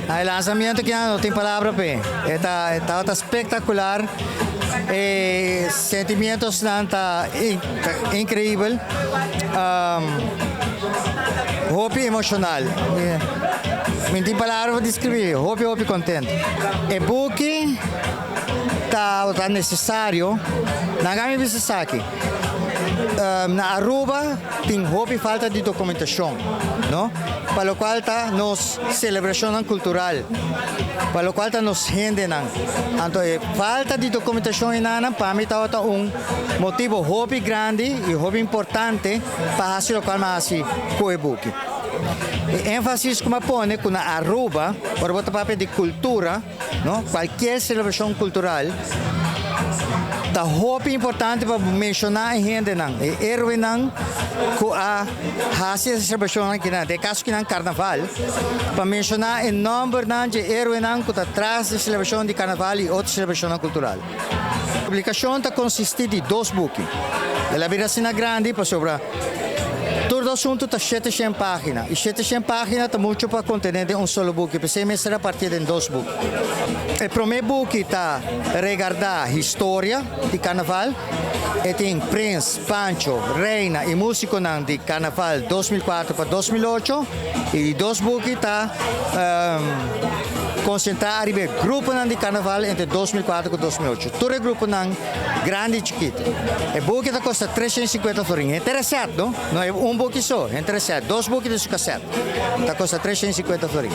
El lanzamiento que no tiene palabra, pe. Está espectacular. Sentimientos está increíble. Hopi emocional. Não tem palavra para descrever. Hopi contente. E book tá necessário. Nagami Bisasaki. Na Aruba tem hopi falta de documentação, não? Para o qual está nos celebração cultural, para o qual está nos rende não. Então falta de documentação inana para mim tá motivo hopi grande e hopi importante para fazer o qual mais coebuque. Énfasis como põe com a Aruba, por botar papel de cultura, não? Qualquer celebração cultural. Tá hopi importante para mencionar a gente não. E herói não com a hasil celebração aqui não. De caso que não carnaval, para mencionar o número não de herói não que está atrás da celebração de carnaval e outra celebração cultural. A publicação está consiste de 2 books. Ela vira assim grande para sobre todo o assunto está 700 páginas. E 700 páginas está muito para conter um solo book. Porque me será partir em 2 books. O primeiro book está regardar a história de carnaval. E tem Prince, Pancho, Reina e músico de carnaval 2004 para 2008. E 2 books está concentrado no grupo de carnaval entre 2004 e 2008. Todo o grupo grande e chiquito. O book custa 350 florin. Interessante, não? Não é um book só. Interessante. 2 books de cassete. Custa 350 florin.